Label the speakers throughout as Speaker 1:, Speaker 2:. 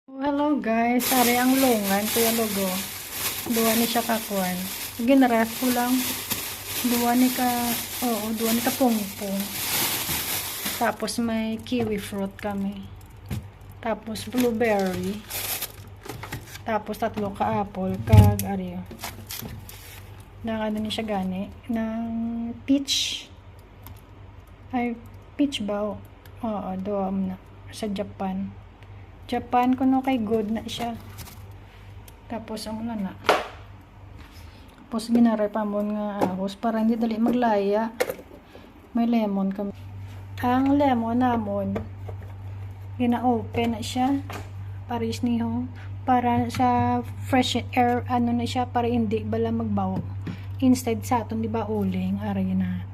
Speaker 1: Hello guys, ari ang lungan kuya logo. Duwa ni siya kakuan. Ginref ko lang. Duwa ni ka pungpong. Tapos may kiwi fruit kami. Tapos blueberry. Tapos tatlo ka apple kag ari. Nang ano ni siya gani ng peach. Ay peach ba? Oo, doam na sa Japan kuno kay good na siya. Tapos ang na tapos ginare pa mo nga ahos para hindi dali maglaya. May lemon kami. Ang lemon namon gina-open na siya paris niyo para sa fresh air ano na siya para hindi bala magbaw. Instead sa aton di ba uling ari na.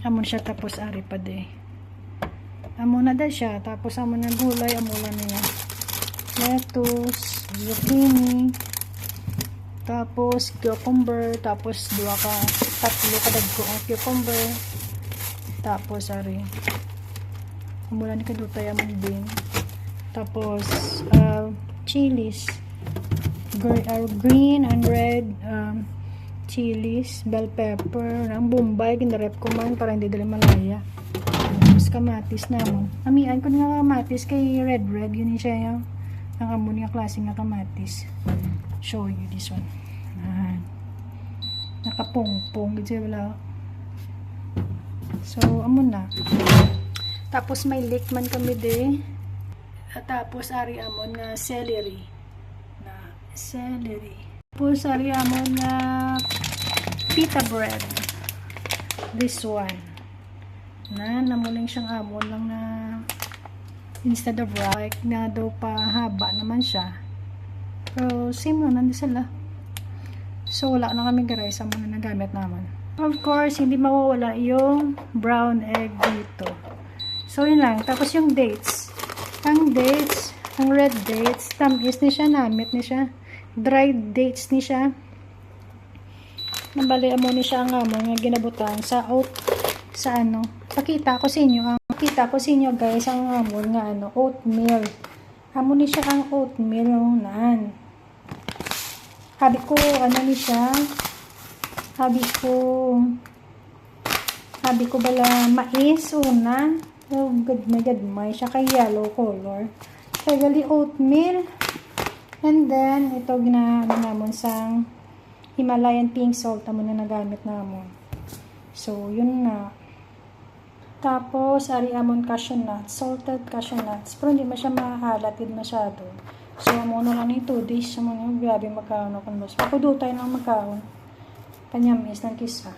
Speaker 1: Amon siya tapos ari pa de. Amo na da siya, tapos amo na gulay, amo na niya lettuce, zucchini, tapos cucumber, tapos tatlo kadagko ang cucumber, tapos ari amo na ni kadutay amon din, tapos chilies, green and red chilies, bell pepper, ang bombay ginarep ko man para hindi dali malaya. Tapos kamatis namon. Amian ko nga kamatis kay red yun siya yung ang amo niya klase nga kamatis. Show you this one. Nakapungpong gid wala. So amo na. Tapos may leek man kami de. Tapos ari amon nga celery. Tapos ari amon nga pita bread. This one. Namuling siyang amon lang na instead of right na daw pa haba naman siya, pero same naman sila. So wala na kami guys sa mga nagamit naman. Of course hindi mawawala yung brown egg dito. So yun lang. Tapos yung dates, ang red dates tamis ni siya, namit ni siya, dried dates ni siya, nabali mo ni siya ang amon nga ginabutan sa pakita ko sa inyo guys ang amon nga oatmeal. Amo ni siya ang oatmeal nan. Habi ko bala mais una. Oh good may siya kay yellow color. Kaya gali oatmeal. And then ito ginaano namon sang Himalayan pink salt amo na nagamit namon. So yun na. Tapos, ari amon cashew nuts, salted cashew nuts. Pero hindi siya mahalatid masyado. So, amo na lang ito. Dish, amo na grabe magkaon ako. Pakudo tayo ng magkaon. Kanyamis ng kisa.